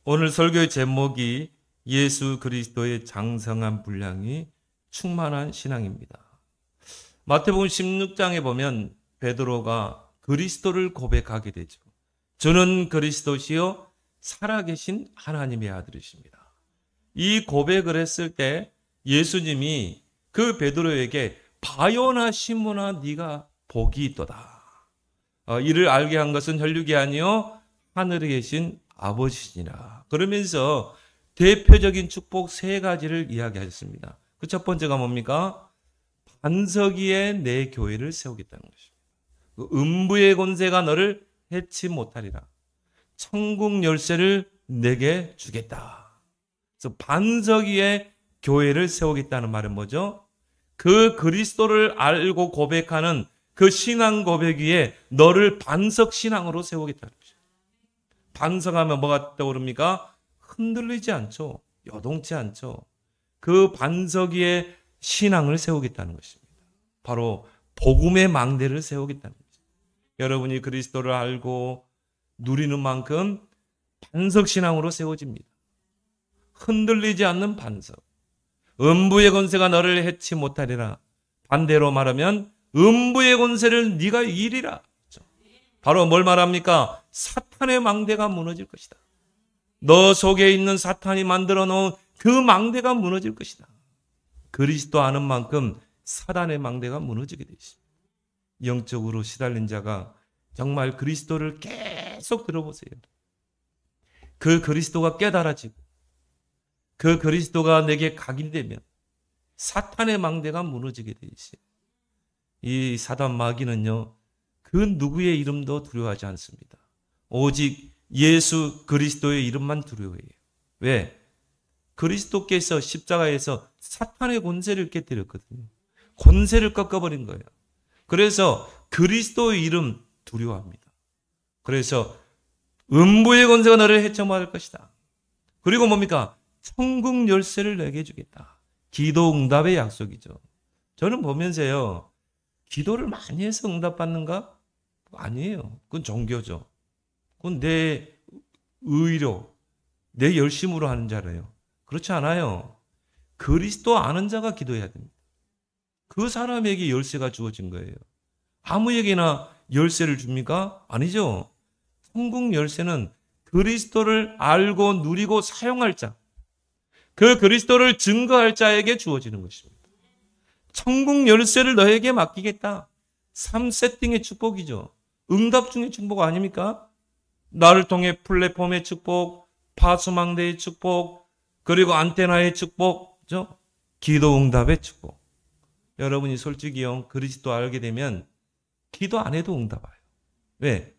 오늘 설교의 제목이 예수 그리스도의 장성한 분량이 충만한 신앙입니다. 마태복음 16장에 보면 베드로가 그리스도를 고백하게 되죠. 저는 그리스도시요 살아계신 하나님의 아들이십니다. 이 고백을 했을 때 예수님이 그 베드로에게 바요나 시므나 네가 복이 있도다. 이를 알게 한 것은 혈육이 아니요 하늘에 계신 아버지시니라. 그러면서 대표적인 축복 세 가지를 이야기하셨습니다. 그 첫 번째가 뭡니까? 반석 위에 내 교회를 세우겠다는 것입니다. 음부의 권세가 너를 해치 못하리라. 천국 열쇠를 내게 주겠다. 그래서 반석 위에 교회를 세우겠다는 말은 뭐죠? 그 그리스도를 알고 고백하는 그 신앙 고백 위에 너를 반석 신앙으로 세우겠다는 것입니다. 반석하면 뭐가 떠오릅니까? 흔들리지 않죠. 요동치 않죠. 그 반석 위에 신앙을 세우겠다는 것입니다. 바로 복음의 망대를 세우겠다는 것입니다. 여러분이 그리스도를 알고 누리는 만큼 반석 신앙으로 세워집니다. 흔들리지 않는 반석. 음부의 권세가 너를 해치 못하리라. 반대로 말하면 음부의 권세를 네가 이기리라. 바로 뭘 말합니까? 사탄의 망대가 무너질 것이다. 너 속에 있는 사탄이 만들어 놓은 그 망대가 무너질 것이다. 그리스도 아는 만큼 사단의 망대가 무너지게 되어 있습니다. 영적으로 시달린 자가 정말 그리스도를 계속 들어보세요. 그 그리스도가 깨달아지고 그 그리스도가 내게 각인되면 사탄의 망대가 무너지게 되어 있어요. 이 사단 마귀는요, 그 누구의 이름도 두려워하지 않습니다. 오직 예수 그리스도의 이름만 두려워해요. 왜? 그리스도께서 십자가에서 사탄의 권세를 깨뜨렸거든요. 권세를 꺾어버린 거예요. 그래서 그리스도의 이름 두려워합니다. 그래서 음부의 권세가 너를 해쳐할 것이다. 그리고 뭡니까? 천국 열쇠를 내게 주겠다. 기도 응답의 약속이죠. 저는 보면서요, 기도를 많이 해서 응답받는가? 아니에요. 그건 종교죠. 그건 내 의로, 내 열심으로 하는 자래요. 그렇지 않아요. 그리스도 아는 자가 기도해야 됩니다. 그 사람에게 열쇠가 주어진 거예요. 아무에게나 열쇠를 줍니까? 아니죠. 천국 열쇠는 그리스도를 알고 누리고 사용할 자, 그 그리스도를 증거할 자에게 주어지는 것입니다. 천국 열쇠를 너에게 맡기겠다. 3세팅의 축복이죠. 응답 중의 축복 아닙니까? 나를 통해 플랫폼의 축복, 파수망대의 축복, 그리고 안테나의 축복죠. 기도 응답의 축복. 여러분이 솔직히요, 그리스도 알게 되면 기도 안 해도 응답 와요. 왜?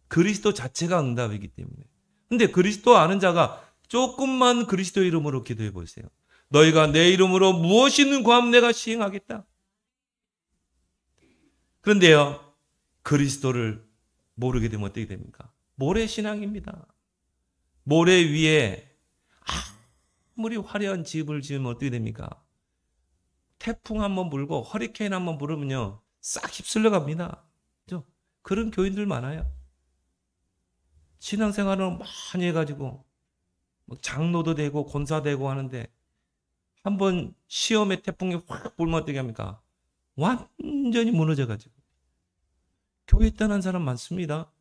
그리스도 자체가 응답이기 때문에. 근데 그리스도 아는 자가 조금만 그리스도 이름으로 기도해 보세요. 너희가 내 이름으로 무엇이든 구하면 내가 시행하겠다. 그런데요, 그리스도를 모르게 되면 어떻게 됩니까? 모래신앙입니다. 모래 위에 아무리 화려한 집을 지으면 어떻게 됩니까? 태풍 한번 불고 허리케인 한번 불으면요, 싹 휩쓸려 갑니다. 그렇죠? 그런 교인들 많아요. 신앙생활을 많이 해가지고 장로도 되고 권사되고 하는데 한번 시험에 태풍이 확 불면 어떻게 합니까? 완전히 무너져가지고 교회 떠난 사람 많습니다.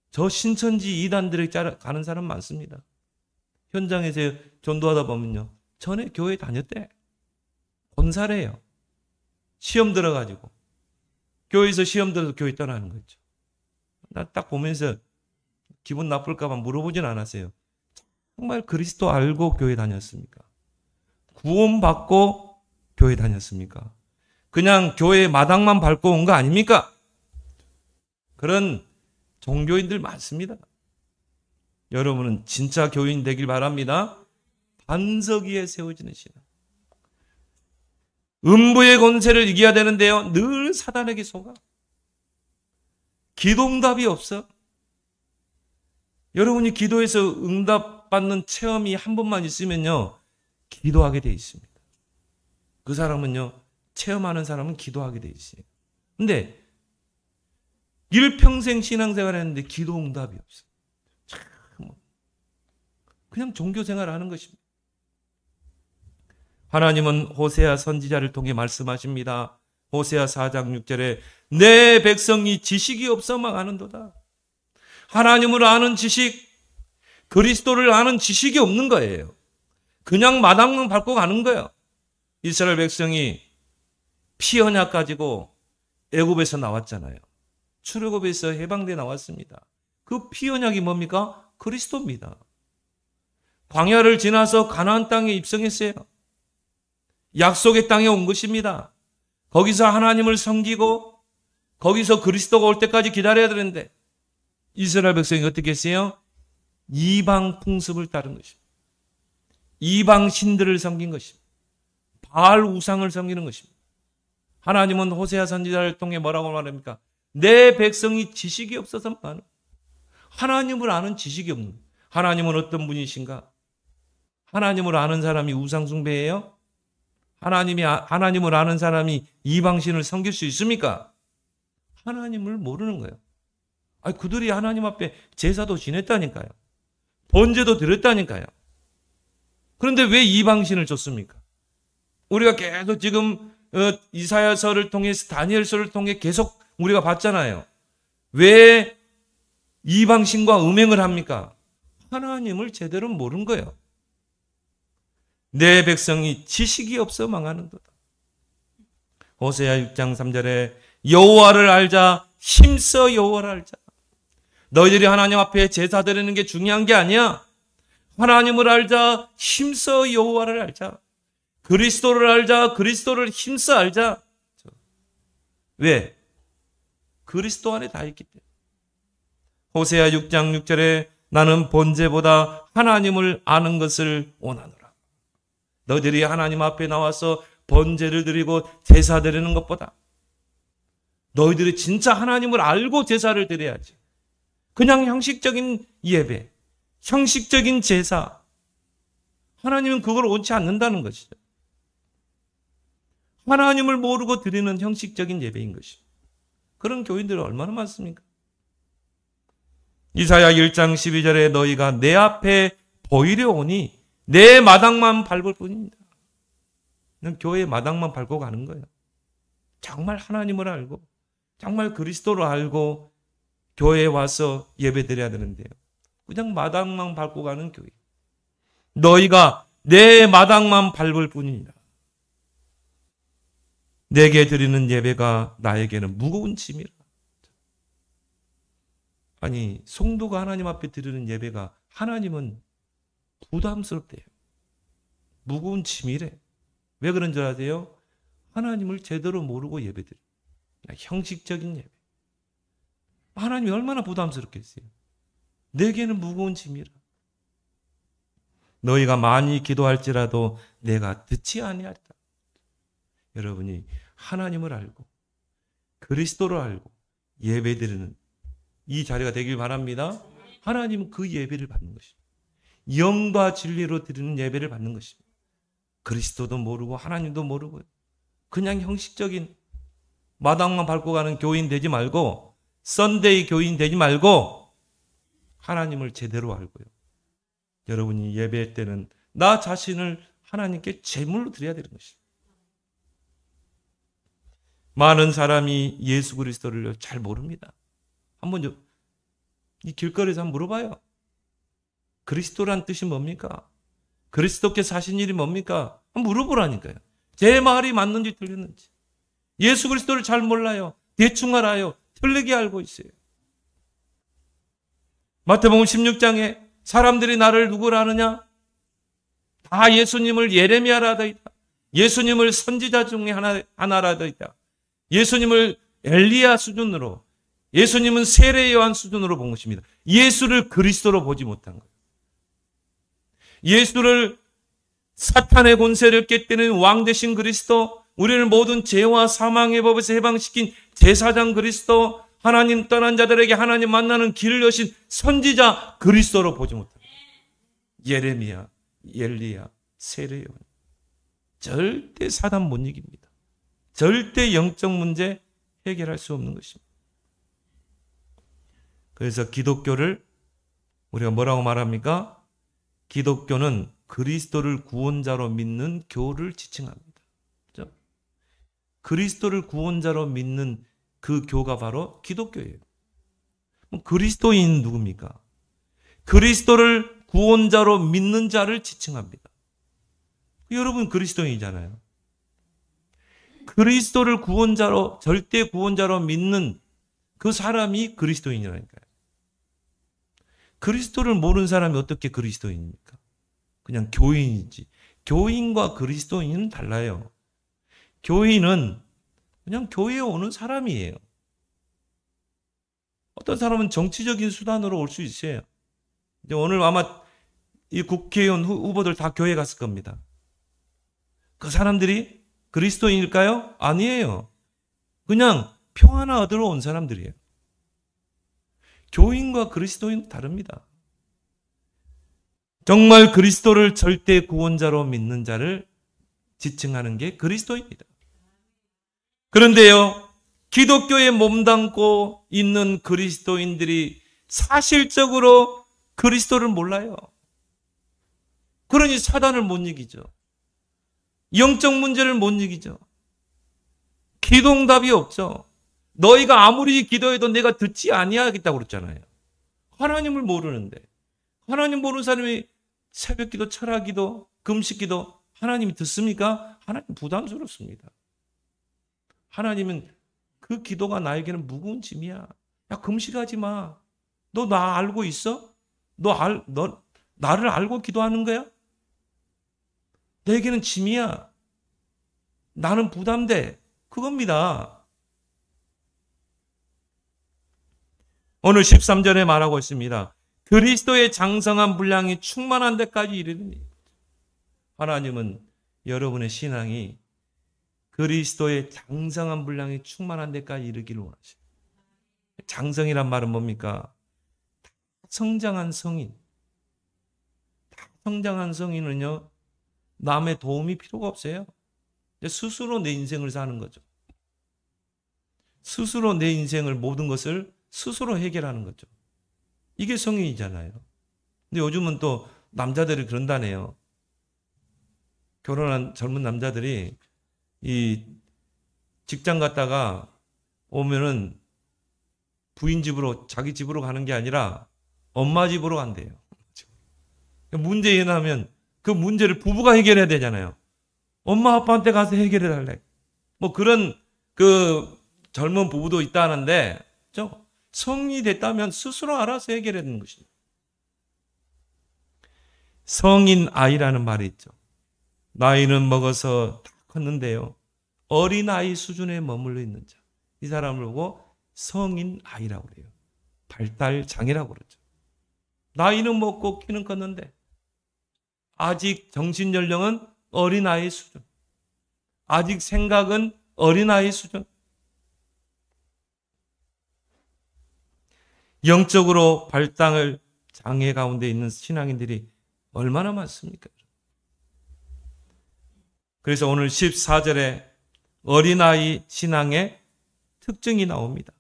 저 신천지 이단들에 가는 사람 많습니다. 현장에서 전도하다 보면요, 전에 교회 다녔대. 권사래요. 시험 들어가지고 교회에서 시험 들어서 교회 떠나는 거죠. 나 딱 보면서 기분 나쁠까 봐 물어보진 않았어요. 정말 그리스도 알고 교회 다녔습니까? 구원받고 교회 다녔습니까? 그냥 교회 마당만 밟고 온 거 아닙니까? 그런 종교인들 많습니다. 여러분은 진짜 교인 되길 바랍니다. 반석 위에 세워지는 신앙. 음부의 권세를 이겨야 되는데요, 늘 사단에게 속아. 기도응답이 없어. 여러분이 기도해서 응답받는 체험이 한 번만 있으면요, 기도하게 돼 있습니다. 그 사람은요, 체험하는 사람은 기도하게 돼 있어요. 근데 일평생 신앙생활을 했는데 기도 응답이 없어요. 참, 그냥 종교 생활을 하는 것입니다. 하나님은 호세아 선지자를 통해 말씀하십니다. 호세아 4장 6절에 내 백성이 지식이 없어 망하는도다. 하나님을 아는 지식, 그리스도를 아는 지식이 없는 거예요. 그냥 마당만 밟고 가는 거예요. 이스라엘 백성이 피 언약 가지고 애굽에서 나왔잖아요. 출애굽에서 해방돼 나왔습니다. 그 피 언약이 뭡니까? 그리스도입니다. 광야를 지나서 가나안 땅에 입성했어요. 약속의 땅에 온 것입니다. 거기서 하나님을 섬기고 거기서 그리스도가 올 때까지 기다려야 되는데 이스라엘 백성이 어떻게 했어요? 이방 풍습을 따른 것입니다. 이방 신들을 섬긴 것입니다. 바알 우상을 섬기는 것입니다. 하나님은 호세아 선지자를 통해 뭐라고 말합니까? 내 백성이 지식이 없어서 망하는, 하나님을 아는 지식이 없는. 하나님은 어떤 분이신가? 하나님을 아는 사람이 우상 숭배예요? 하나님을 아는 사람이 이방신을 섬길 수 있습니까? 하나님을 모르는 거예요. 아니, 그들이 하나님 앞에 제사도 지냈다니까요. 번제도 드렸다니까요. 그런데 왜 이방신을 줬습니까? 우리가 계속 지금 이사야서를 통해서 다니엘서를 통해 계속 우리가 봤잖아요. 왜 이방신과 음행을 합니까? 하나님을 제대로 모르는 거예요. 내 백성이 지식이 없어 망하는도다. 호세아 6장 3절에 여호와를 알자, 힘써 여호와를 알자. 너희들이 하나님 앞에 제사 드리는 게 중요한 게 아니야. 하나님을 알자, 힘써 여호와를 알자. 그리스도를 알자, 그리스도를 힘써 알자. 왜? 그리스도 안에 다 있기 때문에. 호세아 6장 6절에 나는 번제보다 하나님을 아는 것을 원하노라. 너희들이 하나님 앞에 나와서 번제를 드리고 제사 드리는 것보다 너희들이 진짜 하나님을 알고 제사를 드려야지. 그냥 형식적인 예배, 형식적인 제사, 하나님은 그걸 원치 않는다는 것이죠. 하나님을 모르고 드리는 형식적인 예배인 것이죠. 그런 교인들은 얼마나 많습니까? 이사야 1장 12절에 너희가 내 앞에 보이려 오니 내 마당만 밟을 뿐입니다. 교회 마당만 밟고 가는 거예요. 정말 하나님을 알고 정말 그리스도를 알고 교회에 와서 예배드려야 되는데요. 그냥 마당만 밟고 가는 교회. 너희가 내 마당만 밟을 뿐이니라. 내게 드리는 예배가 나에게는 무거운 짐이라. 아니, 성도가 하나님 앞에 드리는 예배가 하나님은 부담스럽대요. 무거운 짐이래. 왜 그런 줄 아세요? 하나님을 제대로 모르고 예배드려요. 형식적인 예배. 하나님이 얼마나 부담스럽겠어요. 내게는 무거운 짐이라. 너희가 많이 기도할지라도 내가 듣지 아니하리라. 여러분이 하나님을 알고 그리스도를 알고 예배드리는 이 자리가 되길 바랍니다. 하나님은 그 예배를 받는 것입니다. 영과 진리로 드리는 예배를 받는 것입니다. 그리스도도 모르고 하나님도 모르고 그냥 형식적인 마당만 밟고 가는 교인 되지 말고 썬데이 교인 되지 말고 하나님을 제대로 알고요. 여러분이 예배할 때는 나 자신을 하나님께 제물로 드려야 되는 것입니다. 많은 사람이 예수 그리스도를 잘 모릅니다. 한번 이 길거리에서 한번 물어봐요. 그리스도란 뜻이 뭡니까? 그리스도께 사신 일이 뭡니까? 한번 물어보라니까요. 제 말이 맞는지 틀렸는지. 예수 그리스도를 잘 몰라요. 대충 알아요. 틀리게 알고 있어요. 마태복음 16장에 사람들이 나를 누구라 하느냐? 다 예수님을 예레미야라 하더이다. 예수님을 선지자 중에 하나라 하더이다. 예수님을 엘리야 수준으로, 예수님은 세례 요한 수준으로 본 것입니다. 예수를 그리스도로 보지 못한 거예요. 예수를 사탄의 권세를 깨뜨리는 왕 되신 그리스도, 우리를 모든 죄와 사망의 법에서 해방시킨 제사장 그리스도, 하나님 떠난 자들에게 하나님 만나는 길을 여신 선지자 그리스도로 보지 못합니다. 예레미야, 엘리야, 세례 요한. 절대 사단 못 이깁니다. 절대 영적 문제 해결할 수 없는 것입니다. 그래서 기독교를 우리가 뭐라고 말합니까? 기독교는 그리스도를 구원자로 믿는 교를 지칭합니다. 그렇죠? 그리스도를 구원자로 믿는 그 교가 바로 기독교예요. 그리스도인 누굽니까? 그리스도를 구원자로 믿는 자를 지칭합니다. 여러분 그리스도인이잖아요. 그리스도를 구원자로, 절대 구원자로 믿는 그 사람이 그리스도인이라니까요. 그리스도를 모르는 사람이 어떻게 그리스도인입니까? 그냥 교인이지. 교인과 그리스도인은 달라요. 교인은 그냥 교회에 오는 사람이에요. 어떤 사람은 정치적인 수단으로 올 수 있어요. 오늘 아마 이 국회의원 후보들 다 교회 갔을 겁니다. 그 사람들이 그리스도인일까요? 아니에요. 그냥 표 하나 얻으러 온 사람들이에요. 교인과 그리스도인은 다릅니다. 정말 그리스도를 절대 구원자로 믿는 자를 지칭하는 게 그리스도입니다. 그런데요, 기독교에 몸담고 있는 그리스도인들이 사실적으로 그리스도를 몰라요. 그러니 사단을 못 이기죠. 영적 문제를 못 이기죠. 기도응답이 없죠. 너희가 아무리 기도해도 내가 듣지 아니하겠다고 그랬잖아요. 하나님을 모르는데. 하나님 모르는 사람이 새벽기도, 철학기도, 금식기도 하나님이 듣습니까? 하나님 부담스럽습니다. 하나님은 그 기도가 나에게는 무거운 짐이야. 야, 금식하지 마. 너 나 알고 있어? 너 나를 알고 기도하는 거야? 내게는 짐이야. 나는 부담돼. 그겁니다. 오늘 13절에 말하고 있습니다. 그리스도의 장성한 분량이 충만한 데까지 이르니. 하나님은 여러분의 신앙이 그리스도의 장성한 분량이 충만한 데까지 이르기를 원하십니다. 장성이란 말은 뭡니까? 성장한 성인. 성장한 성인은요, 남의 도움이 필요가 없어요. 스스로 내 인생을 사는 거죠. 스스로 내 인생을 모든 것을 스스로 해결하는 거죠. 이게 성인이잖아요. 근데 요즘은 또 남자들이 그런다네요. 결혼한 젊은 남자들이 이 직장 갔다가 오면은 부인 집으로, 자기 집으로 가는 게 아니라 엄마 집으로 간대요. 문제 일어나면 그 문제를 부부가 해결해야 되잖아요. 엄마 아빠한테 가서 해결해 달래. 뭐 그런 그 젊은 부부도 있다는데, 성인이 됐다면 스스로 알아서 해결해야 되는 것입니다. 성인 아이라는 말이 있죠. 나이는 먹어서 다 컸는데요, 어린아이 수준에 머물러 있는 자. 이 사람을 보고 성인 아이라고 그래요. 발달장애라고 그러죠. 나이는 먹고 키는 컸는데 아직 정신연령은 어린아이 수준. 아직 생각은 어린아이 수준. 영적으로 발달 장애 가운데 있는 신앙인들이 얼마나 많습니까? 그래서 오늘 14절에 어린아이 신앙의 특징이 나옵니다.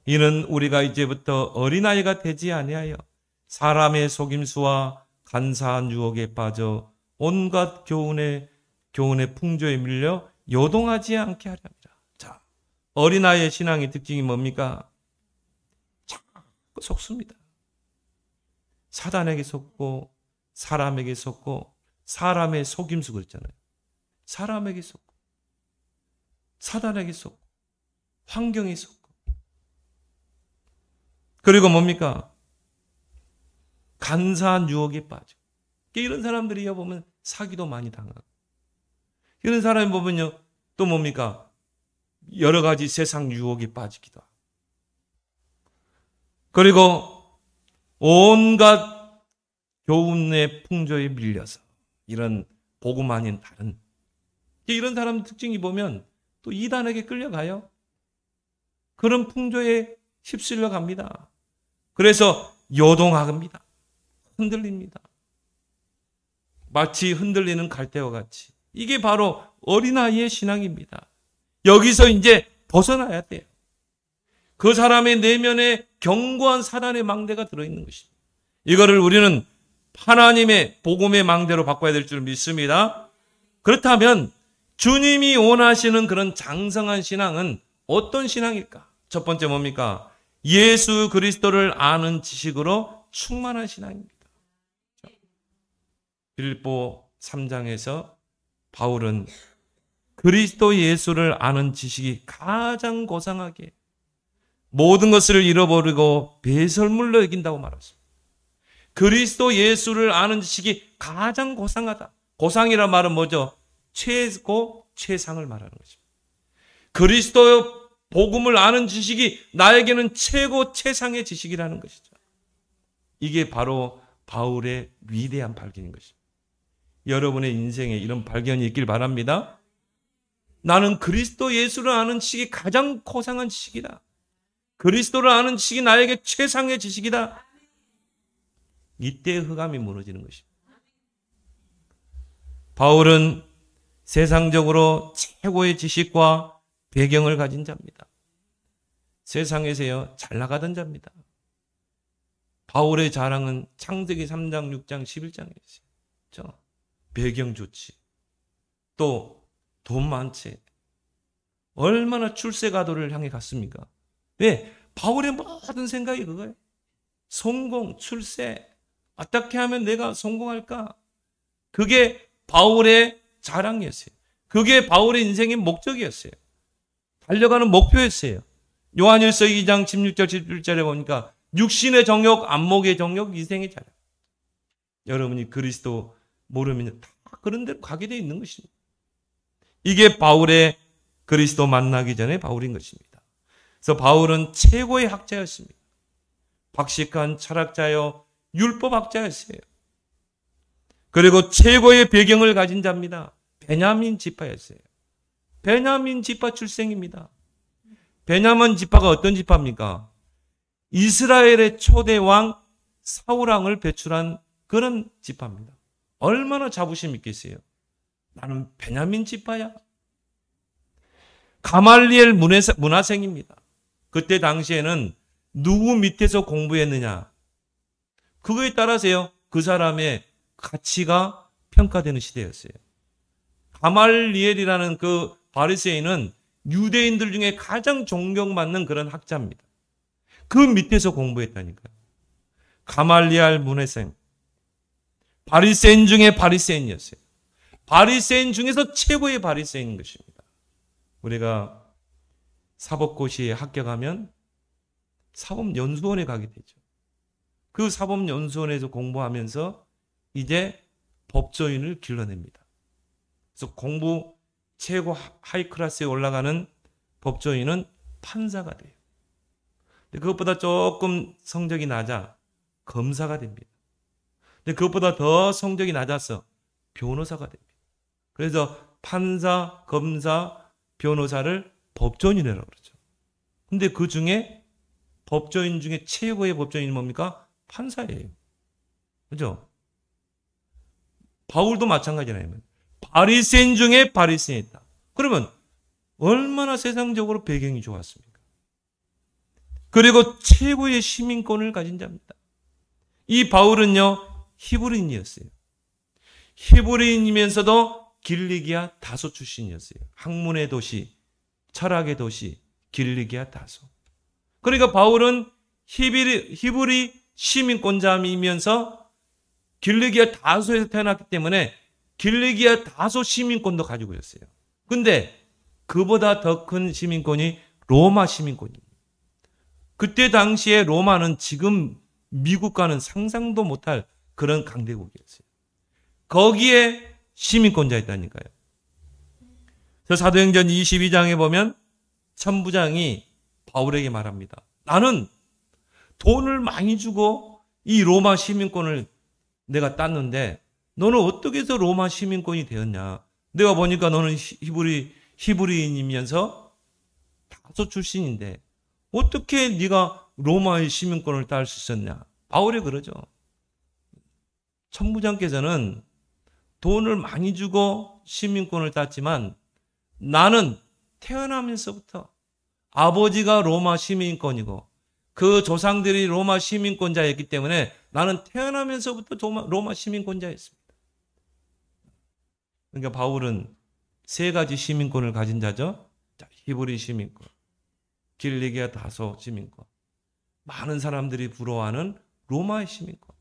이는 우리가 이제부터 어린아이가 되지 아니하여 사람의 속임수와 간사한 유혹에 빠져 온갖 교훈의 풍조에 밀려 요동하지 않게 하려 합니다. 자, 어린아이의 신앙의 특징이 뭡니까? 자꾸 속습니다. 사단에게 속고, 사람에게 속고, 사람의 속임수 그랬잖아요. 사람에게 속고, 사단에게 속고, 환경에 속고. 그리고 뭡니까? 간사한 유혹에 빠져. 이런 사람들이요, 보면 사기도 많이 당하고. 이런 사람이 보면요, 또 뭡니까? 여러 가지 세상 유혹에 빠지기도 하고. 그리고 온갖 교훈의 풍조에 밀려서 이런 복음 아닌 다른 이런 사람 특징이 보면 또 이단에게 끌려가요. 그런 풍조에 휩쓸려 갑니다. 그래서 요동합니다. 흔들립니다. 마치 흔들리는 갈대와 같이. 이게 바로 어린아이의 신앙입니다. 여기서 이제 벗어나야 돼요. 그 사람의 내면에 견고한 사단의 망대가 들어있는 것입니다. 이거를 우리는 하나님의 복음의 망대로 바꿔야 될 줄 믿습니다. 그렇다면 주님이 원하시는 그런 장성한 신앙은 어떤 신앙일까? 첫 번째 뭡니까? 예수 그리스도를 아는 지식으로 충만한 신앙입니다. 빌립보 3장에서 바울은 그리스도 예수를 아는 지식이 가장 고상하게 모든 것을 잃어버리고 배설물로 여긴다고 말했습니다. 그리스도 예수를 아는 지식이 가장 고상하다. 고상이란 말은 뭐죠? 최고, 최상을 말하는 것입니다. 그리스도 복음을 아는 지식이 나에게는 최고, 최상의 지식이라는 것이죠. 이게 바로 바울의 위대한 발견인 것입니다. 여러분의 인생에 이런 발견이 있길 바랍니다. 나는 그리스도 예수를 아는 지식이 가장 고상한 지식이다. 그리스도를 아는 지식이 나에게 최상의 지식이다. 이때 흑암이 무너지는 것입니다. 바울은 세상적으로 최고의 지식과 배경을 가진 자입니다. 세상에서요, 잘 나가던 자입니다. 바울의 자랑은 창세기 3장, 6장, 11장에 있어요. 배경 좋지. 또 돈 많지. 얼마나 출세가도를 향해 갔습니까? 왜? 바울의 모든 생각이 그거예요. 성공, 출세. 어떻게 하면 내가 성공할까? 그게 바울의 자랑이었어요. 그게 바울의 인생의 목적이었어요. 달려가는 목표였어요. 요한일서 2장 16절 17절에 보니까 육신의 정욕, 안목의 정욕, 이생의 자랑. 여러분이 그리스도 모르면 다 그런 데로 가게 되어 있는 것입니다. 이게 바울의 그리스도 만나기 전에 바울인 것입니다. 그래서 바울은 최고의 학자였습니다. 박식한 철학자요, 율법학자였어요. 그리고 최고의 배경을 가진 자입니다. 베냐민 지파였어요. 베냐민 지파 출생입니다. 베냐민 지파가 어떤 지파입니까? 이스라엘의 초대 왕 사울왕을 배출한 그런 지파입니다. 얼마나 자부심 있겠어요? 나는 베냐민 지파야. 가말리엘 문화생입니다. 그때 당시에는 누구 밑에서 공부했느냐, 그거에 따라서요, 그 사람의 가치가 평가되는 시대였어요. 가말리엘이라는 그 바리새인은 유대인들 중에 가장 존경받는 그런 학자입니다. 그 밑에서 공부했다니까요. 가말리엘 문화생. 바리새인 중에 바리새인이었어요. 바리새인 중에서 최고의 바리새인인 것입니다. 우리가 사법고시에 합격하면 사법연수원에 가게 되죠. 그 사법연수원에서 공부하면서 이제 법조인을 길러냅니다. 그래서 공부 최고 하이 클래스에 올라가는 법조인은 판사가 돼요. 근데 그것보다 조금 성적이 낮아 검사가 됩니다. 근데 그것보다 더 성적이 낮아서 변호사가 됩니다. 그래서 판사, 검사, 변호사를 법조인이라고 그러죠. 근데 그 중에 법조인 중에 최고의 법조인이 뭡니까? 판사예요. 그죠? 바울도 마찬가지잖아요. 바리새인 중에 바리새인이다. 그러면 얼마나 세상적으로 배경이 좋았습니까? 그리고 최고의 시민권을 가진 자입니다. 이 바울은요, 히브리인이었어요. 히브리인이면서도 길리기아 다소 출신이었어요. 학문의 도시, 철학의 도시, 길리기아 다소. 그러니까 바울은 히브리 시민권자이면서 길리기아 다소에서 태어났기 때문에 길리기아 다소 시민권도 가지고 있었어요. 근데 그보다 더 큰 시민권이 로마 시민권입니다. 그때 당시에 로마는 지금 미국과는 상상도 못할 그런 강대국이었어요. 거기에 시민권자였다니까요. 그래서 사도행전 22장에 보면 천부장이 바울에게 말합니다. 나는 돈을 많이 주고 이 로마 시민권을 내가 땄는데 너는 어떻게 해서 로마 시민권이 되었냐? 내가 보니까 너는 히브리인이면서 다소 출신인데 어떻게 네가 로마의 시민권을 딸 수 있었냐? 바울이 그러죠. 천부장께서는 돈을 많이 주고 시민권을 땄지만 나는 태어나면서부터 아버지가 로마 시민권이고 그 조상들이 로마 시민권자였기 때문에 나는 태어나면서부터 로마 시민권자였습니다. 그러니까 바울은 세 가지 시민권을 가진 자죠. 자, 히브리 시민권, 길리기아 다소 시민권, 많은 사람들이 부러워하는 로마의 시민권.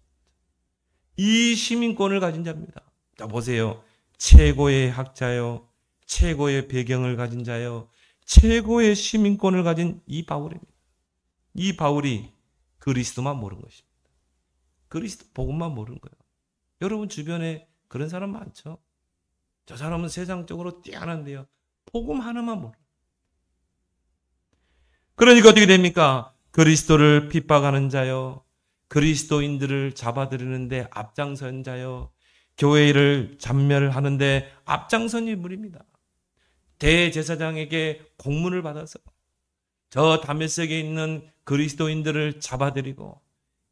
이 시민권을 가진 자입니다. 자, 보세요. 최고의 학자요, 최고의 배경을 가진 자요, 최고의 시민권을 가진 이 바울입니다. 이 바울이 그리스도만 모르는 것입니다. 그리스도 복음만 모르는 거예요. 여러분 주변에 그런 사람 많죠? 저 사람은 세상적으로 뛰어난데요, 복음 하나만 모르는. 그러니까 어떻게 됩니까? 그리스도를 핍박하는 자요, 그리스도인들을 잡아들이는데 앞장선 자요, 교회를 잔멸하는데 앞장선 인물입니다. 대제사장에게 공문을 받아서 저 다메섹에 있는 그리스도인들을 잡아들이고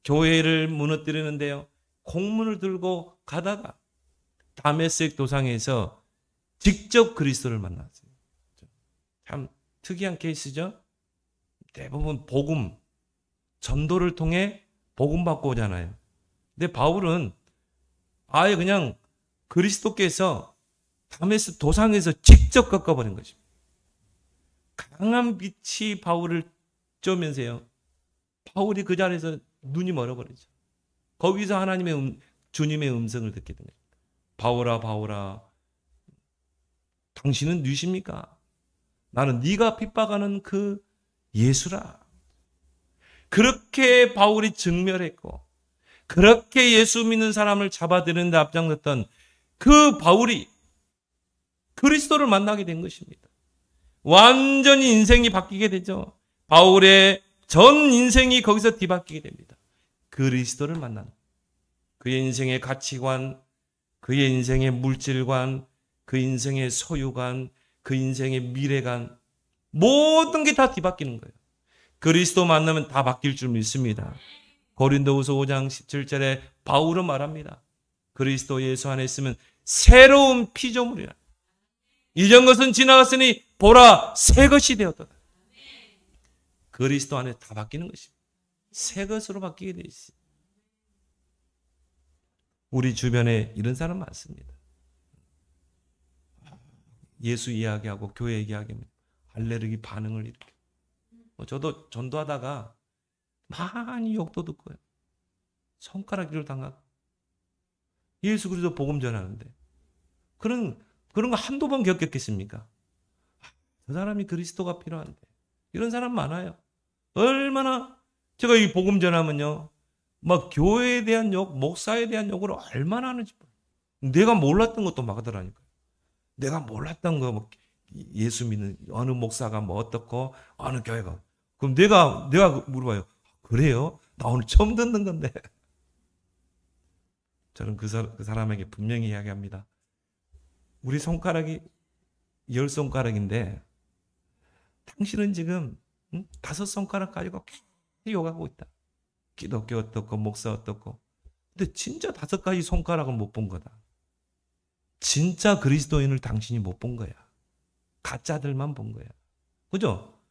교회를 무너뜨리는데요, 공문을 들고 가다가 다메섹 도상에서 직접 그리스도를 만났어요. 참 특이한 케이스죠. 대부분 복음, 전도를 통해 복음 받고 오잖아요. 근데 바울은 아예 그냥 그리스도께서 다메섹 도상에서 직접 꺾어버린 것입니다. 강한 빛이 바울을 쬐면서요, 바울이 그 자리에서 눈이 멀어버리죠. 거기서 주님의 음성을 듣게 됩니다. 바울아, 바울아, 당신은 누구십니까? 나는 네가 핍박하는 그 예수라. 그렇게 바울이 증멸했고, 그렇게 예수 믿는 사람을 잡아들이는데 앞장섰던 그 바울이 그리스도를 만나게 된 것입니다. 완전히 인생이 바뀌게 되죠. 바울의 전 인생이 거기서 뒤바뀌게 됩니다. 그리스도를 만나는, 그의 인생의 가치관, 그의 인생의 물질관, 그 인생의 소유관, 그 인생의 미래관, 모든 게 다 뒤바뀌는 거예요. 그리스도 만나면 다 바뀔 줄 믿습니다. 고린도후서 5장 17절에 바울은 말합니다. 그리스도 예수 안에 있으면 새로운 피조물이라. 이전 것은 지나갔으니 보라, 새 것이 되었다. 그리스도 안에 다 바뀌는 것입니다. 새 것으로 바뀌게 되어 있어요. 우리 주변에 이런 사람 많습니다. 예수 이야기하고 교회 이야기하면 알레르기 반응을 일으켜요. 저도 전도하다가 많이 욕도 듣고요, 손가락질을 당하고, 예수 그리스도 복음 전하는데 그런 거 한두 번 겪겠습니까? 저 사람이 그리스도가 필요한데. 이런 사람 많아요. 얼마나 제가 이 복음 전하면요, 막 교회에 대한 욕, 목사에 대한 욕을 얼마나 하는지. 내가 몰랐던 것도 막 하더라니까요. 내가 몰랐던 거, 뭐 예수 믿는 어느 목사가 뭐 어떻고 어느 교회가. 그럼 내가 물어봐요. 그래요? 나 오늘 처음 듣는 건데. 저는 그 사람에게 분명히 이야기합니다. 우리 손가락이 10손가락인데 당신은 지금 5손가락 가지고 계속 욕하고 있다. 기독교 어떻고 목사 어떻고. 근데 진짜 5가지 손가락을 못 본 거다. 진짜 그리스도인을 당신이 못 본 거야. 가짜들만 본 거야. 그죠?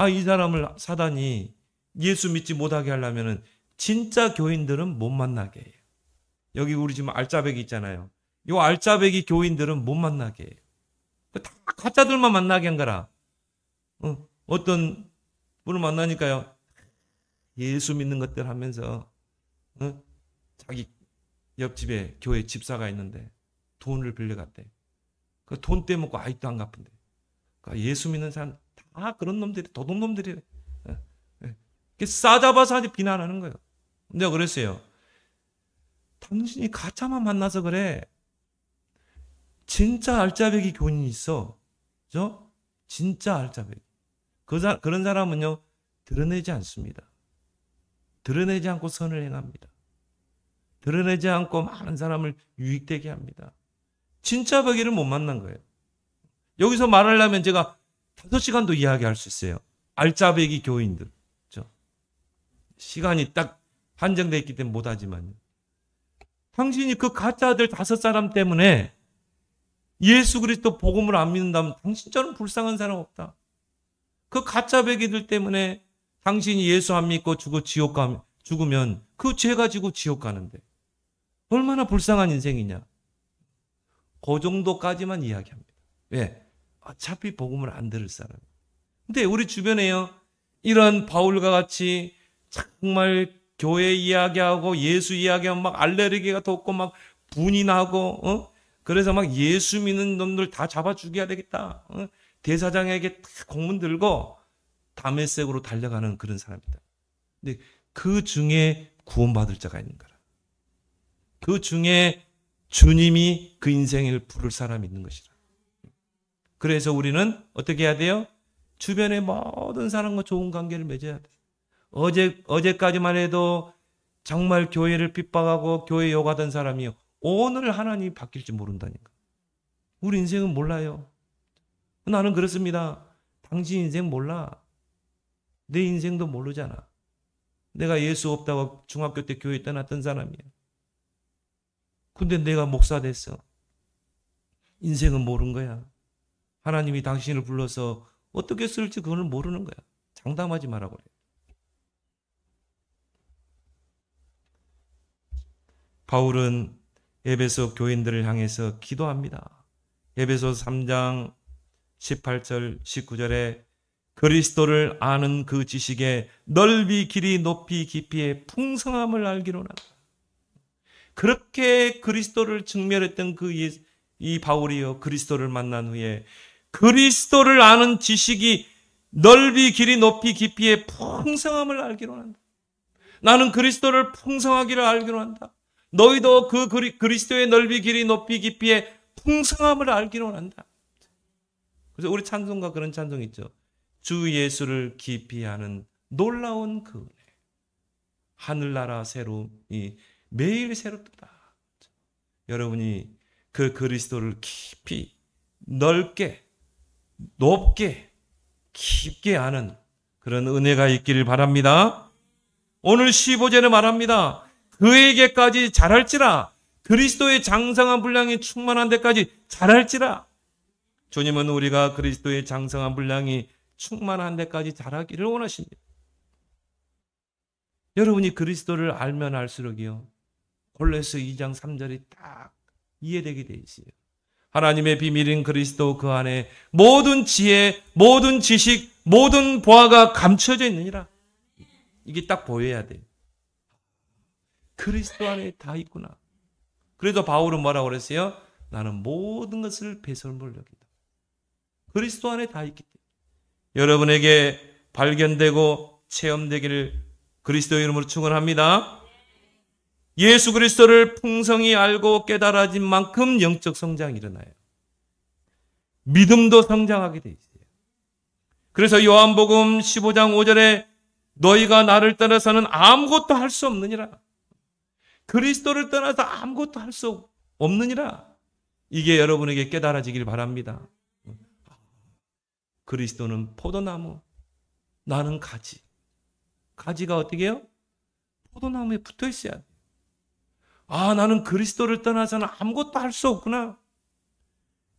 이 사람을 사단이 예수 믿지 못하게 하려면은 진짜 교인들은 못 만나게 해요. 여기 우리 지금 알짜배기 있잖아요. 이 알짜배기 교인들은 못 만나게 해요. 다 가짜들만 만나게 한 거라. 어떤 분을 만나니까요, 예수 믿는 것들 하면서 자기 옆집에 교회 집사가 있는데 돈을 빌려갔대. 그 돈 떼먹고 아직도 안 갚은데. 그러니까 예수 믿는 사람 다 그런 놈들이, 도둑놈들이래. 싸잡아서 아주 비난하는 거예요. 내가 그랬어요. 당신이 가짜만 만나서 그래. 진짜 알짜배기 교인이 있어. 그죠? 진짜 알짜배기. 그런 사람은요, 드러내지 않습니다. 드러내지 않고 선을 행합니다. 드러내지 않고 많은 사람을 유익되게 합니다. 진짜 배기를 못 만난 거예요. 여기서 말하려면 제가 5시간도 이야기할 수 있어요. 알짜배기 교인들. 그렇죠? 시간이 딱 한정되어 있기 때문에 못하지만요. 당신이 그 가짜들 5사람 때문에 예수 그리스도 복음을 안 믿는다면 당신처럼 불쌍한 사람 없다. 그 가짜배기들 때문에 당신이 예수 안 믿고 죽어 지옥 죽으면 그 죄 가지고 지옥 가는데 얼마나 불쌍한 인생이냐. 그 정도까지만 이야기합니다. 왜? 어차피 복음을 안 들을 사람. 근데 우리 주변에요, 이런 바울과 같이 정말 교회 이야기하고 예수 이야기하면 막 알레르기가 돋고 막 분이 나고, 그래서 막 예수 믿는 놈들 다 잡아 죽여야 되겠다. 대사장에게 공문 들고 다메섹으로 달려가는 그런 사람이다. 근데 그 중에 구원받을 자가 있는 거라. 그 중에 주님이 그 인생을 부를 사람이 있는 것이라. 그래서 우리는 어떻게 해야 돼요? 주변의 모든 사람과 좋은 관계를 맺어야 돼. 어제까지만 해도 정말 교회를 핍박하고 교회 욕하던 사람이 오늘 하나님이 바뀔지 모른다니까. 우리 인생은 몰라요. 나는 그렇습니다. 당신 인생 몰라. 내 인생도 모르잖아. 내가 예수 없다고 중학교 때 교회 떠났던 사람이야. 근데 내가 목사 됐어. 인생은 모르는 거야. 하나님이 당신을 불러서 어떻게 쓸지 그거는 모르는 거야. 장담하지 말라고 그래. 바울은 에베소 교인들을 향해서 기도합니다. 에베소 3장 18절 19절에 그리스도를 아는 그 지식에 넓이 길이 높이 깊이의 풍성함을 알기로나다. 그렇게 그리스도를 증멸했던 이 바울이요, 그리스도를 만난 후에 그리스도를 아는 지식이 넓이 길이 높이 깊이의 풍성함을 알기로 한다. 나는 그리스도를 풍성하기를 알기로 한다. 너희도 그 그리스도의 넓이 길이 높이 깊이의 풍성함을 알기로 한다. 그래서 우리 찬송가 그런 찬송 있죠. 주 예수를 깊이 아는 놀라운 그 은혜. 하늘나라 새로움이 매일 새롭다. 여러분이 그 그리스도를 깊이 넓게 높게 깊게 아는 그런 은혜가 있기를 바랍니다. 오늘 15절에 말합니다. 그에게까지 자랄지라. 그리스도의 장성한 분량이 충만한 데까지 자랄지라. 주님은 우리가 그리스도의 장성한 분량이 충만한 데까지 자라기를 원하십니다. 여러분이 그리스도를 알면 알수록이요, 골로새 2장 3절이 딱 이해되게 돼 있어요. 하나님의 비밀인 그리스도 그 안에 모든 지혜, 모든 지식, 모든 보화가 감춰져 있느니라. 이게 딱 보여야 돼. 그리스도 안에 다 있구나. 그래도 바울은 뭐라고 그랬어요? 나는 모든 것을 배설물로 여긴다. 그리스도 안에 다 있기 때문에 여러분에게 발견되고 체험되기를 그리스도의 이름으로 축원합니다. 예수 그리스도를 풍성히 알고 깨달아진 만큼 영적 성장이 일어나요. 믿음도 성장하게 돼 있어요. 그래서 요한복음 15장 5절에 너희가 나를 떠나서는 아무것도 할 수 없느니라. 그리스도를 떠나서 아무것도 할 수 없느니라. 이게 여러분에게 깨달아지길 바랍니다. 그리스도는 포도나무, 나는 가지. 가지가 어떻게 해요? 포도나무에 붙어 있어야 돼. 나는 그리스도를 떠나서는 아무것도 할 수 없구나.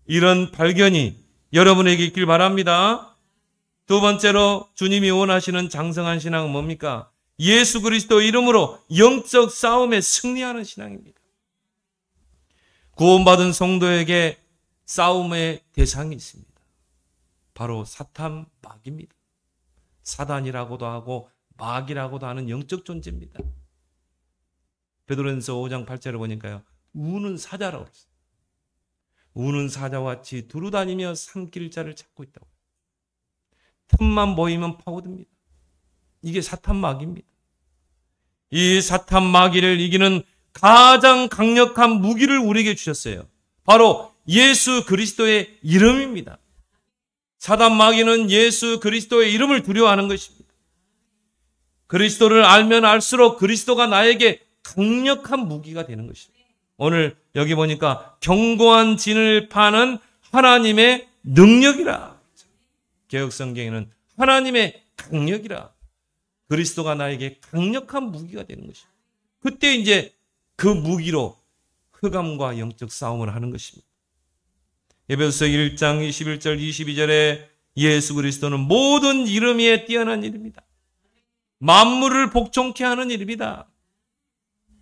이런 발견이 여러분에게 있길 바랍니다. 두 번째로 주님이 원하시는 장성한 신앙은 뭡니까? 예수 그리스도 이름으로 영적 싸움에 승리하는 신앙입니다. 구원받은 성도에게 싸움의 대상이 있습니다. 바로 사탄 마귀입니다. 사단이라고도 하고 마귀라고도 하는 영적 존재입니다. 베드로전서 5장 8절을 보니까요, 우는 사자라고 그랬어요. 우는 사자와 같이 두루다니며 삼킬 자를 찾고 있다고. 틈만 보이면 파고듭니다. 이게 사탄 마귀입니다. 이 사탄 마귀를 이기는 가장 강력한 무기를 우리에게 주셨어요. 바로 예수 그리스도의 이름입니다. 사단 마귀는 예수 그리스도의 이름을 두려워하는 것입니다. 그리스도를 알면 알수록 그리스도가 나에게 강력한 무기가 되는 것입니다. 오늘 여기 보니까 견고한 진을 파는 하나님의 능력이라. 개역성경에는 하나님의 강력이라. 그리스도가 나에게 강력한 무기가 되는 것입니다. 그때 이제 그 무기로 흑암과 영적 싸움을 하는 것입니다. 에베소서 1장 21절 22절에 예수 그리스도는 모든 이름 위에 뛰어난 이름이다. 만물을 복종케 하는 이름이다.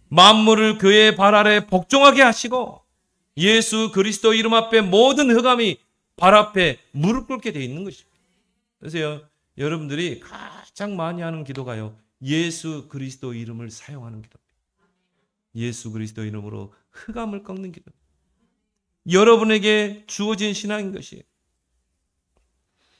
만물을 그의 발 아래 복종하게 하시고 예수 그리스도 이름 앞에 모든 흑암이 발 앞에 무릎 꿇게 되어 있는 것입니다. 그래서 여러분들이 가장 많이 하는 기도가요, 예수 그리스도 이름을 사용하는 기도입니다. 예수 그리스도 이름으로 흑암을 꺾는 기도. 여러분에게 주어진 신앙인 것이에요.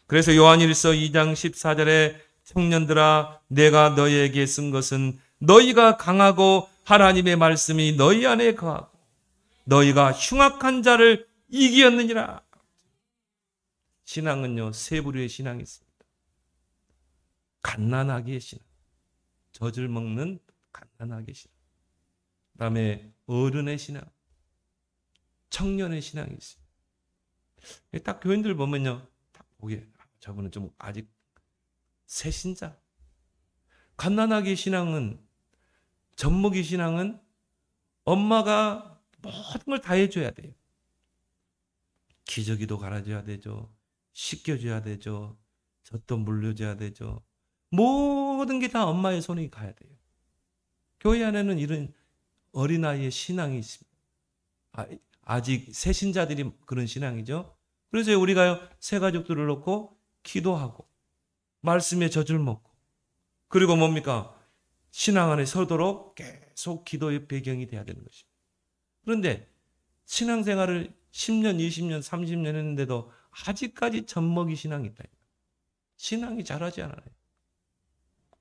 그래서 요한일서 2장 14절에 청년들아 내가 너희에게 쓴 것은 너희가 강하고 하나님의 말씀이 너희 안에 거하고 너희가 흉악한 자를 이기었느니라. 신앙은요, 세 부류의 신앙이 있습니다. 갓난아기의 신앙, 젖을 먹는 갓난아기의 신앙, 그 다음에 어른의 신앙, 청년의 신앙이 있습니다. 딱 교인들 보면요, 딱 보게 저분은 좀 아직 새신자. 갓난아기의 신앙은, 젖먹이 신앙은 엄마가 모든 걸 다 해줘야 돼요. 기저귀도 갈아줘야 되죠. 씻겨줘야 되죠. 젖도 물려줘야 되죠. 모든 게 다 엄마의 손에 가야 돼요. 교회 안에는 이런 어린아이의 신앙이 있습니다. 아직 새신자들이 그런 신앙이죠. 그래서 우리가요, 새 가족들을 놓고 기도하고 말씀의 젖을 먹고, 그리고 뭡니까? 신앙 안에 서도록 계속 기도의 배경이 돼야 되는 것입니다. 그런데 신앙생활을 10년, 20년, 30년 했는데도 아직까지 젖먹이 신앙이 있다. 신앙이 자라지 않아요.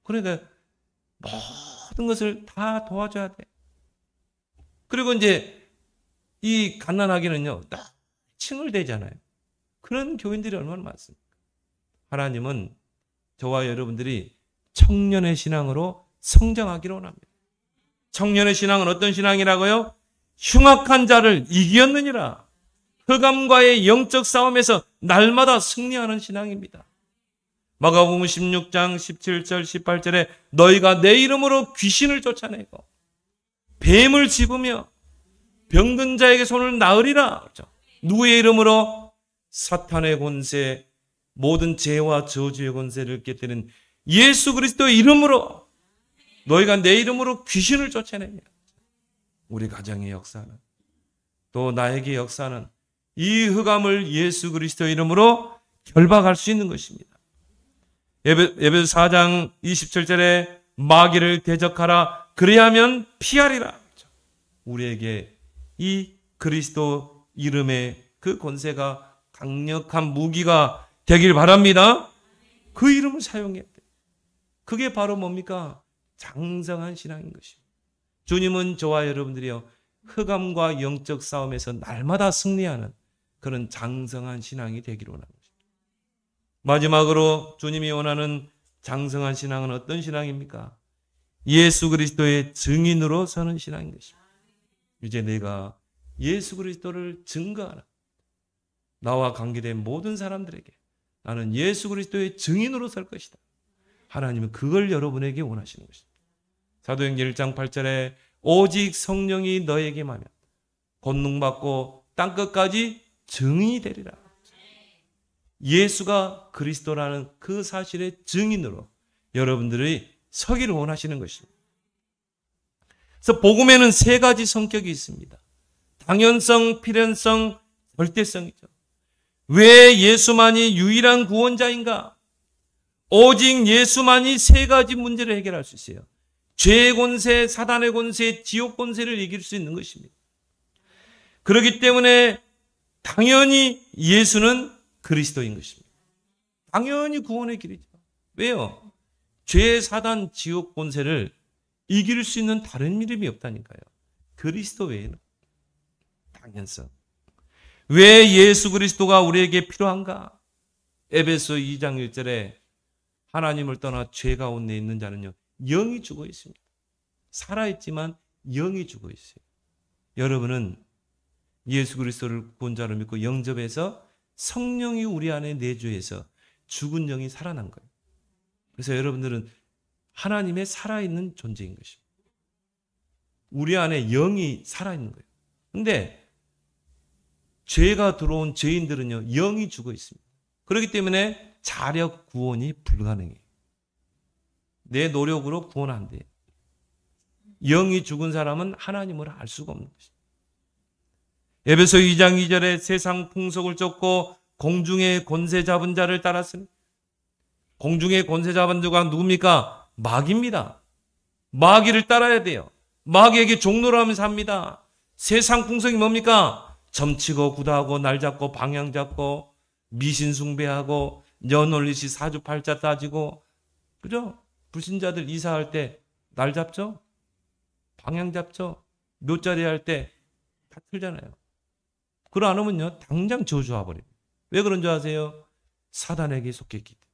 그러니까 모든 것을 다 도와줘야 돼. 그리고 이제 이 갓난아기는요, 딱 칭얼대잖아요. 그런 교인들이 얼마나 많습니까? 하나님은 저와 여러분들이 청년의 신앙으로 성장하기를 원합니다. 청년의 신앙은 어떤 신앙이라고요? 흉악한 자를 이기었느니라. 흑암과의 영적 싸움에서 날마다 승리하는 신앙입니다. 마가복음 16장 17절 18절에 너희가 내 이름으로 귀신을 쫓아내고 뱀을 집으며 병든 자에게 손을 나으리라. 누구의 이름으로? 사탄의 권세, 모든 죄와 저주의 권세를 깨뜨리는 예수 그리스도의 이름으로 너희가 내 이름으로 귀신을 쫓아내며, 우리 가정의 역사는, 또 나에게 역사는 이 흑암을 예수 그리스도의 이름으로 결박할 수 있는 것입니다. 에베소 4장 27절에 마귀를 대적하라 그래야면 피하리라. 우리에게 이 그리스도 이름의 그 권세가 강력한 무기가 되길 바랍니다. 그 이름을 사용해야 돼요. 그게 바로 뭡니까? 장성한 신앙인 것입니다. 주님은 저와 여러분들이요, 흑암과 영적 싸움에서 날마다 승리하는 그런 장성한 신앙이 되기를 원합니다. 마지막으로 주님이 원하는 장성한 신앙은 어떤 신앙입니까? 예수 그리스도의 증인으로 서는 신앙인 것입니다. 이제 내가 예수 그리스도를 증거하라. 나와 관계된 모든 사람들에게 나는 예수 그리스도의 증인으로 설 것이다. 하나님은 그걸 여러분에게 원하시는 것입니다. 사도행전 1장 8절에 오직 성령이 너에게 임하면 권능받고 땅끝까지 증인이 되리라. 예수가 그리스도라는 그 사실의 증인으로 여러분들이 서기를 원하시는 것입니다. 그래서 복음에는 세 가지 성격이 있습니다. 당연성, 필연성, 절대성이죠. 왜 예수만이 유일한 구원자인가? 오직 예수만이 세 가지 문제를 해결할 수 있어요. 죄의 권세, 사단의 권세, 지옥 권세를 이길 수 있는 것입니다. 그렇기 때문에 당연히 예수는 그리스도인 것입니다. 당연히 구원의 길이죠. 왜요? 죄, 사단, 지옥 권세를 이길 수 있는 다른 이름이 없다니까요. 그리스도 외에는. 당연성. 왜 예수 그리스도가 우리에게 필요한가? 에베소 2장 1절에 하나님을 떠나 죄 가운데 있는 자는요, 영이 죽어 있습니다. 살아있지만 영이 죽어 있어요. 여러분은 예수 그리스도를 구원자로 믿고 영접해서 성령이 우리 안에 내주해서 죽은 영이 살아난 거예요. 그래서 여러분들은 하나님의 살아있는 존재인 것입니다. 우리 안에 영이 살아있는 거예요. 그런데 죄가 들어온 죄인들은요, 영이 죽어 있습니다. 그렇기 때문에 자력 구원이 불가능해요. 내 노력으로 구원 안 돼. 영이 죽은 사람은 하나님을 알 수가 없는 것입니다. 에베소 2장 2절에 세상 풍속을 쫓고 공중의 권세 잡은 자를 따랐으니, 공중의 권세 잡은 자가 누굽니까? 마귀입니다. 마귀를 따라야 돼요. 마귀에게 종노를 하면서 삽니다. 세상 풍속이 뭡니까? 점치고 구다하고 날 잡고 방향 잡고 미신 숭배하고 년올리시 사주팔자 따지고, 그죠? 불신자들 이사할 때 날 잡죠? 방향 잡죠? 묘자리 할 때 다 틀잖아요. 그러 안 하면요 당장 저주와 버려요. 왜 그런 줄 아세요? 사단에게 속했기 때문에.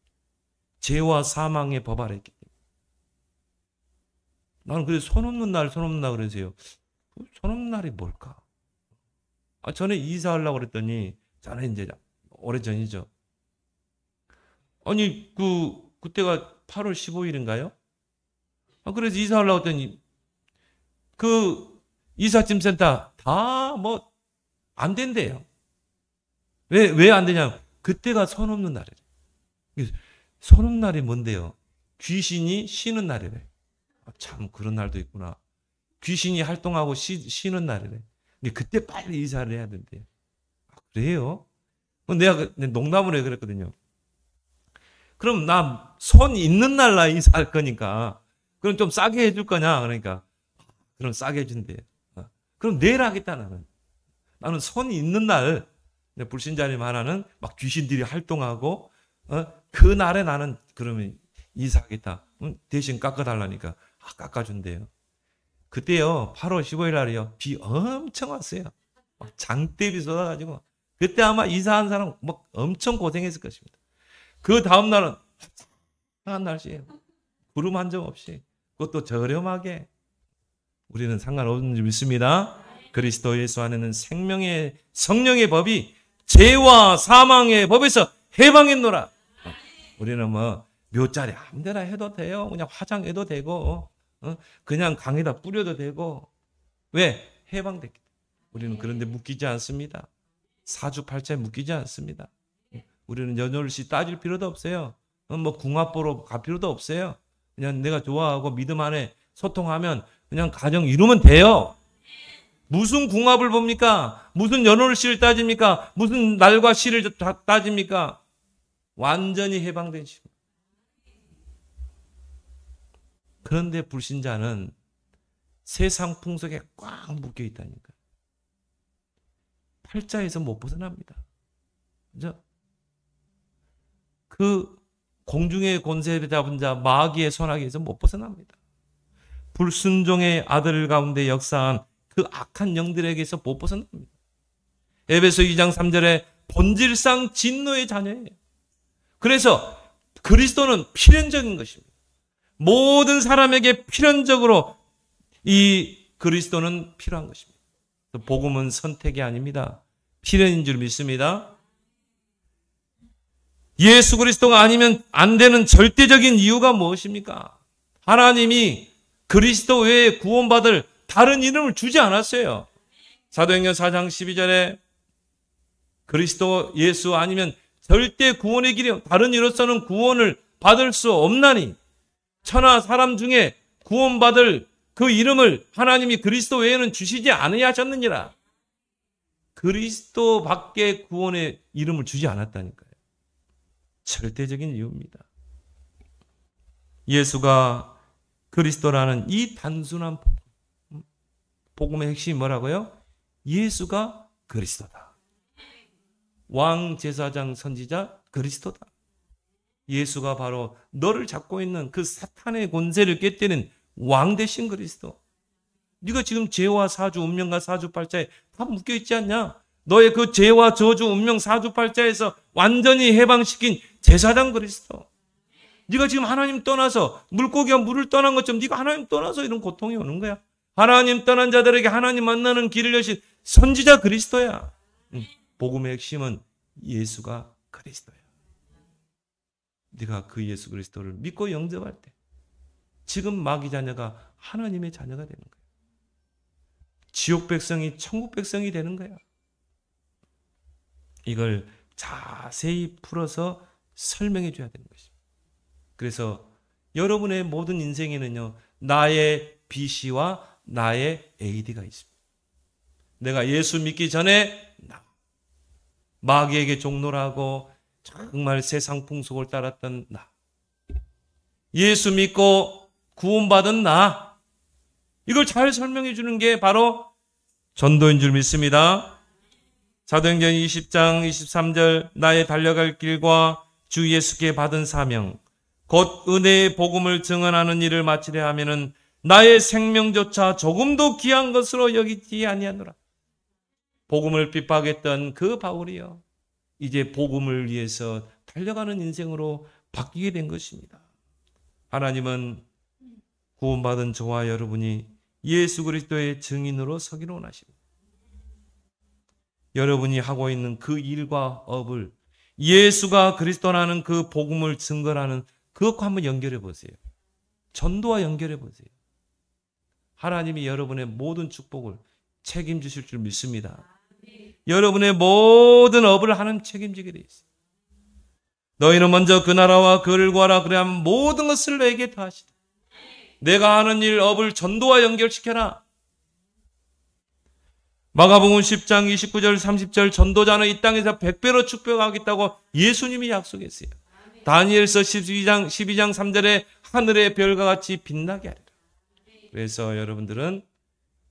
죄와 사망의 법 아래 있기 때문에. 나는 그래서 손 없는 날 그러세요. 손 없는 날이 뭘까? 전에 이사하려고 그랬더니, 전에 이제 오래전이죠. 아니 그때가 8월 15일인가요? 그래서 이사하려고 했더니 그 이삿짐 센터 다 뭐 안 된대요. 왜 안 되냐? 그때가 손 없는 날이래. 손 없는 날이 뭔데요? 귀신이 쉬는 날이래. 참 그런 날도 있구나. 귀신이 활동하고 쉬는 날이래. 근데 그때 빨리 이사를 해야 된대요. 그래요? 내가 농담으로 그랬거든요. 그럼 나 손 있는 날 나 이사할 거니까 그럼 좀 싸게 해줄 거냐? 그러니까 그럼 싸게 해준대요. 그럼 내일 하겠다 나는. 나는 손이 있는 날, 불신자님 하나는 막 귀신들이 활동하고 그 날에 나는 그러면 이사하겠다. 대신 깎아달라니까 깎아준대요. 그때요 8월 15일 날이요 비 엄청 왔어요. 장대비 쏟아가지고 그때 아마 이사한 사람 막 엄청 고생했을 것입니다. 그 다음 날은 한 날씨예요. 구름 한 점 없이, 그것도 저렴하게. 우리는 상관없는 줄 믿습니다. 그리스도 예수 안에는 생명의 성령의 법이 죄와 사망의 법에서 해방했노라. 우리는 뭐 묘자리 아무데나 해도 돼요. 그냥 화장해도 되고 그냥 강에다 뿌려도 되고. 왜? 해방됐기 때문에. 우리는 그런데 묶이지 않습니다. 사주팔자에 묶이지 않습니다. 우리는 연월시 따질 필요도 없어요. 뭐 궁합 보러 갈 필요도 없어요. 그냥 내가 좋아하고 믿음 안에 소통하면 그냥 가정 이루면 돼요. 무슨 궁합을 봅니까? 무슨 연월시를 따집니까? 무슨 날과 시를 따집니까? 완전히 해방된 시. 그런데 불신자는 세상 풍속에 꽉 묶여 있다니까. 팔자에서 못 벗어납니다. 그죠? 그 공중의 권세를 잡은 자 마귀의 손아귀에서 못 벗어납니다. 불순종의 아들 가운데 역사한 그 악한 영들에게서 못 벗어납니다. 에베소 2장 3절에 본질상 진노의 자녀예요. 그래서 그리스도는 필연적인 것입니다. 모든 사람에게 필연적으로 이 그리스도는 필요한 것입니다. 복음은 선택이 아닙니다. 필연인 줄 믿습니다. 예수 그리스도가 아니면 안 되는 절대적인 이유가 무엇입니까? 하나님이 그리스도 외에 구원받을 다른 이름을 주지 않았어요. 사도행전 4장 12절에 그리스도 예수 아니면 절대 구원의 길이 다른 이로서는 구원을 받을 수 없나니 천하 사람 중에 구원받을 그 이름을 하나님이 그리스도 외에는 주시지 않으셨느니라. 그리스도 밖에 구원의 이름을 주지 않았다니까요. 절대적인 이유입니다. 예수가 그리스도라는 이 단순한 복음의 핵심이 뭐라고요? 예수가 그리스도다. 왕 제사장 선지자 그리스도다. 예수가 바로 너를 잡고 있는 그 사탄의 권세를 깨뜨리는 왕 대신 그리스도. 네가 지금 죄와 사주, 운명과 사주팔자에 다 묶여있지 않냐? 너의 그 죄와 저주, 운명, 사주팔자에서 완전히 해방시킨 제사장 그리스도. 네가 지금 하나님 떠나서 물고기가 물을 떠난 것처럼 네가 하나님 떠나서 이런 고통이 오는 거야. 하나님 떠난 자들에게 하나님 만나는 길을 여신 선지자 그리스도야. 복음의 핵심은 예수가 그리스도야. 네가 그 예수 그리스도를 믿고 영접할 때 지금 마귀 자녀가 하나님의 자녀가 되는 거야. 지옥 백성이 천국 백성이 되는 거야. 이걸 자세히 풀어서 설명해 줘야 되는 것입니다. 그래서 여러분의 모든 인생에는요, 나의 BC와 나의 AD가 있습니다. 내가 예수 믿기 전에 마귀에게 종노라고 정말 세상 풍속을 따랐던 나, 예수 믿고 구원받은 나, 이걸 잘 설명해 주는 게 바로 전도인 줄 믿습니다. 사도행전 20장 23절, 나의 달려갈 길과 주 예수께 받은 사명, 곧 은혜의 복음을 증언하는 일을 마치려 하면은 나의 생명조차 조금도 귀한 것으로 여기지 아니하노라. 복음을 핍박했던 그 바울이요, 이제 복음을 위해서 달려가는 인생으로 바뀌게 된 것입니다. 하나님은 구원받은 저와 여러분이 예수 그리스도의 증인으로 서기를 원하십니다. 여러분이 하고 있는 그 일과 업을 예수가 그리스도라는 그 복음을 증거하는 그것과 한번 연결해 보세요. 전도와 연결해 보세요. 하나님이 여러분의 모든 축복을 책임지실 줄 믿습니다. 여러분의 모든 업을 하나님 책임지게 돼 있어요. 너희는 먼저 그 나라와 그를 구하라, 그래야만 모든 것을 내게 더하시다. 내가 하는 일, 업을 전도와 연결시켜라. 마가복음 10장 29절 30절, 전도자는 이 땅에서 100배로 축복하겠다고 예수님이 약속했어요. 다니엘서 12장 3절에 하늘의 별과 같이 빛나게 하리라. 그래서 여러분들은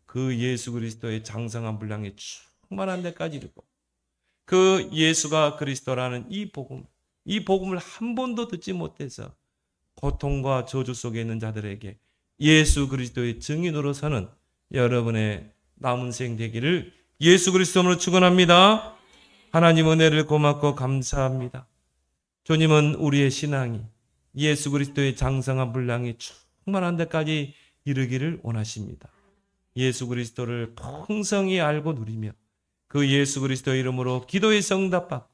그 예수 그리스도의 장성한 분량에 충만한 데까지 이르고, 그 예수가 그리스도라는 이 복음을 한 번도 듣지 못해서 고통과 저주 속에 있는 자들에게 예수 그리스도의 증인으로서는 여러분의 남은 생 되기를 예수 그리스도로 축원합니다. 하나님 은혜를 고맙고 감사합니다. 주님은 우리의 신앙이 예수 그리스도의 장성한 분량이 충만한 데까지 이르기를 원하십니다. 예수 그리스도를 풍성히 알고 누리며 그 예수 그리스도 이름으로 기도의 응답받고,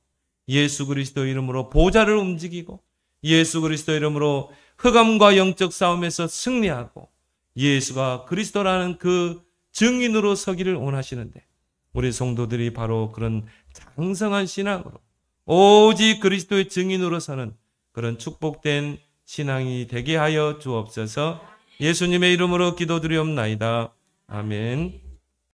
예수 그리스도 이름으로 보좌를 움직이고, 예수 그리스도 이름으로 흑암과 영적 싸움에서 승리하고 예수가 그리스도라는 그 증인으로 서기를 원하시는데, 우리 성도들이 바로 그런 장성한 신앙으로 오직 그리스도의 증인으로 서는 그런 축복된 신앙이 되게 하여 주옵소서. 예수님의 이름으로 기도드리옵나이다. 아멘.